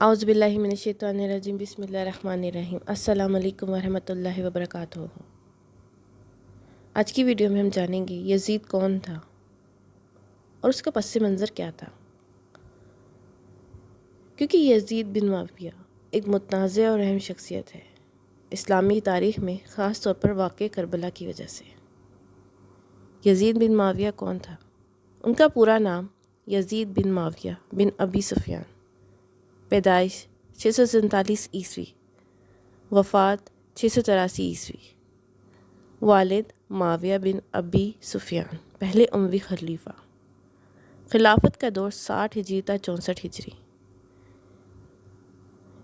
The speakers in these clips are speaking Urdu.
اعوذ باللہ من الشیطان الرجیم بسم اللہ الرحمن الرحیم السلام علیکم ورحمۃ اللہ وبرکاتہ۔ آج کی ویڈیو میں ہم جانیں گے یزید کون تھا اور اس کا پس منظر کیا تھا، کیونکہ یزید بن معاویہ ایک متنازع اور اہم شخصیت ہے اسلامی تاریخ میں، خاص طور پر واقع کربلا کی وجہ سے۔ یزید بن معاویہ کون تھا؟ ان کا پورا نام یزید بن معاویہ بن ابی سفیان، پیدائش 647 عیسوی، وفات 683 عیسوی، والد معاویہ بن ابی سفیان پہلے اموی خلیفہ، خلافت کا دور 60 ہجری تا 64 ہجری۔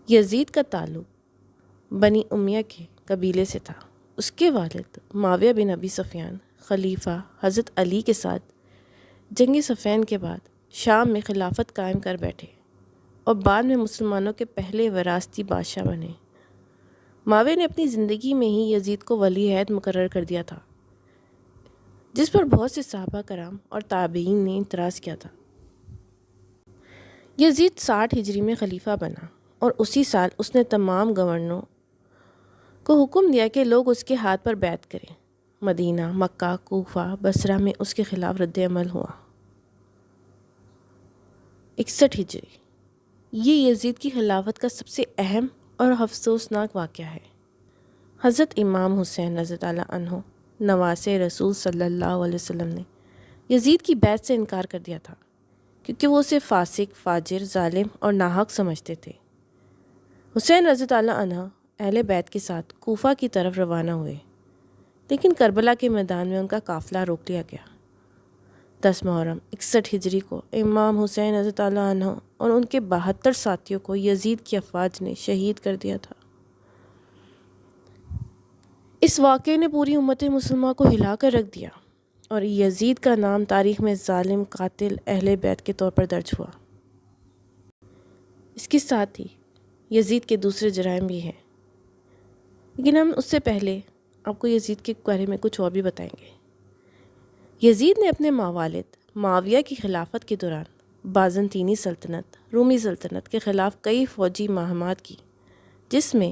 یزید کا تعلق بنی امیہ کے قبیلے سے تھا۔ اس کے والد معاویہ بن ابی سفیان خلیفہ حضرت علی کے ساتھ جنگ صفین کے بعد شام میں خلافت قائم کر بیٹھے اور بعد میں مسلمانوں کے پہلے وراثتی بادشاہ بنے۔ معاویہ نے اپنی زندگی میں ہی یزید کو ولی عہد مقرر کر دیا تھا، جس پر بہت سے صحابہ کرام اور تابعین نے اعتراض کیا تھا۔ یزید 60 ہجری میں خلیفہ بنا اور اسی سال اس نے تمام گورنروں کو حکم دیا کہ لوگ اس کے ہاتھ پر بیعت کریں۔ مدینہ، مکہ، کوفہ، بصرہ میں اس کے خلاف رد عمل ہوا۔ 61 ہجری یہ یزید کی خلافت کا سب سے اہم اور افسوسناک واقعہ ہے۔ حضرت امام حسین رضی اللہ عنہ نواسے رسول صلی اللہ علیہ وسلم نے یزید کی بیعت سے انکار کر دیا تھا، کیونکہ وہ اسے فاسق، فاجر، ظالم اور ناحق سمجھتے تھے۔ حسین رضی اللہ عنہ اہل بیت کے ساتھ کوفہ کی طرف روانہ ہوئے، لیکن کربلا کے میدان میں ان کا قافلہ روک لیا گیا۔ 10 محرم 61 ہجری کو امام حسین رضی اللہ عنہ اور ان کے 72 ساتھیوں کو یزید کی افواج نے شہید کر دیا تھا۔ اس واقعے نے پوری امت مسلمہ کو ہلا کر رکھ دیا اور یزید کا نام تاریخ میں ظالم، قاتل اہل بیت کے طور پر درج ہوا۔ اس کے ساتھ ہی یزید کے دوسرے جرائم بھی ہیں، لیکن ہم اس سے پہلے آپ کو یزید کے بارے میں کچھ اور بھی بتائیں گے۔ یزید نے اپنے والد معاویہ کی خلافت کے دوران بازنطینی سلطنت، رومی سلطنت کے خلاف کئی فوجی مہمات کی، جس میں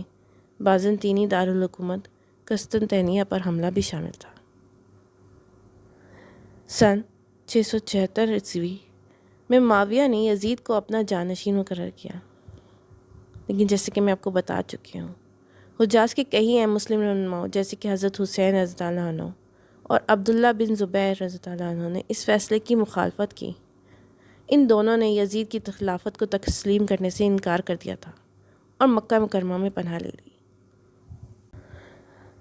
بازنطینی دارالحکومت قسطنطنیہ پر حملہ بھی شامل تھا۔ سن 676 عیسوی میں معاویہ نے یزید کو اپنا جانشین مقرر کیا، لیکن جیسے کہ میں آپ کو بتا چکی ہوں، حجاز کے کئی اہم مسلم رہنماؤں جیسے کہ حضرت حسین رضی اللہ عنہ اور عبداللہ بن زبیر رضی اللہ عنہ نے اس فیصلے کی مخالفت کی۔ ان دونوں نے یزید کی خلافت کو تسلیم کرنے سے انکار کر دیا تھا اور مکہ مکرمہ میں پناہ لے لی۔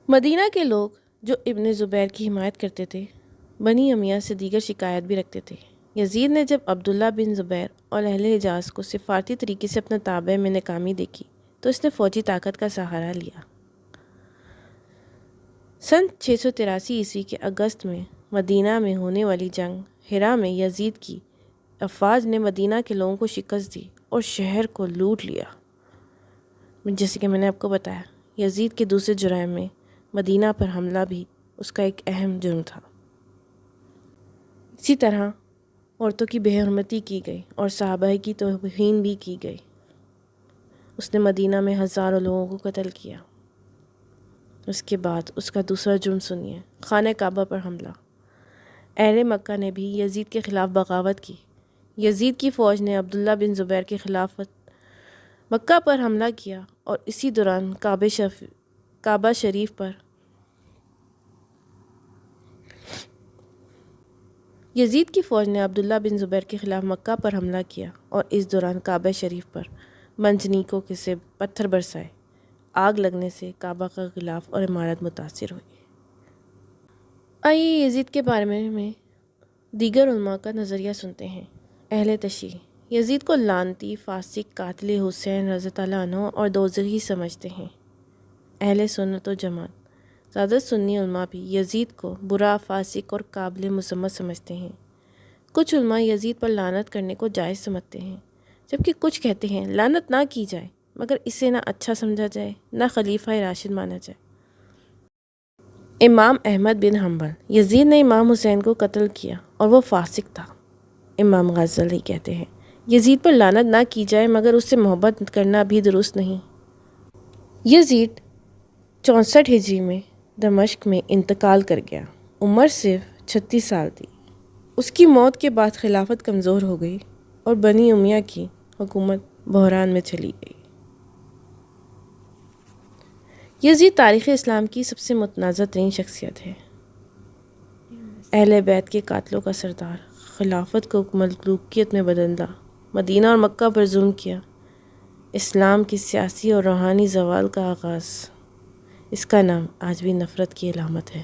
مدینہ کے لوگ جو ابن زبیر کی حمایت کرتے تھے، بنی امیہ سے دیگر شکایت بھی رکھتے تھے۔ یزید نے جب عبداللہ بن زبیر اور اہل حجاز کو سفارتی طریقے سے اپنے تابع میں ناکامی دیکھی تو اس نے فوجی طاقت کا سہارا لیا۔ سن 683 عیسوی کے اگست میں مدینہ میں ہونے والی جنگ ہرا میں یزید کی افواج نے مدینہ کے لوگوں کو شکست دی اور شہر کو لوٹ لیا۔ جیسے کہ میں نے آپ کو بتایا، یزید کے دوسرے جرائم میں مدینہ پر حملہ بھی اس کا ایک اہم جرم تھا۔ اسی طرح عورتوں کی بے حرمتی کی گئی اور صحابہ کی توہین بھی کی گئی۔ اس نے مدینہ میں ہزاروں لوگوں کو قتل کیا۔ اس کے بعد اس کا دوسرا جرم سنیے، خانہ کعبہ پر حملہ۔ اہل مکہ نے بھی یزید کے خلاف بغاوت کی۔ یزید کی فوج نے عبداللہ بن زبیر کے خلاف مکہ پر حملہ کیا اور اسی دوران کعبہ شریف پر یزید کی فوج نے عبداللہ بن زبیر کے خلاف مکہ پر حملہ کیا اور اس دوران کعبہ شریف پر منجنیقوں سے پتھر برسائے۔ آگ لگنے سے کعبہ کا غلاف اور عمارت متاثر ہوئی۔ آئیے یزید کے بارے میں دیگر علماء کا نظریہ سنتے ہیں۔ اہل تشیع یزید کو لعنتی، فاسق، قاتل حسین رضی اللہ عنہ اور دوزخی سمجھتے ہیں۔ اہل سنت و جماعت زیادہ سنی علماء بھی یزید کو برا، فاسق اور قابل مذمت سمجھتے ہیں۔ کچھ علماء یزید پر لعنت کرنے کو جائز سمجھتے ہیں، جبکہ کچھ کہتے ہیں لعنت نہ کی جائے، مگر اسے نہ اچھا سمجھا جائے نہ خلیفہ راشد مانا جائے۔ امام احمد بن حنبل یزید نے امام حسین کو قتل کیا اور وہ فاسق تھا۔ امام غزالی کہتے ہیں یزید پر لعنت نہ کی جائے مگر اس سے محبت کرنا بھی درست نہیں۔ یزید 64 ہجری میں دمشق میں انتقال کر گیا۔ عمر صرف 36 سال تھی۔ اس کی موت کے بعد خلافت کمزور ہو گئی اور بنی امیہ کی حکومت بحران میں چلی گئی۔ یزید تاریخ اسلام کی سب سے متنازع ترین شخصیت ہے۔ اہل بیت کے قاتلوں کا سردار، خلافت کو ملوکیت میں بدلا، مدینہ اور مکہ پر ظلم کیا، اسلام کی سیاسی اور روحانی زوال کا آغاز۔ اس کا نام آج بھی نفرت کی علامت ہے۔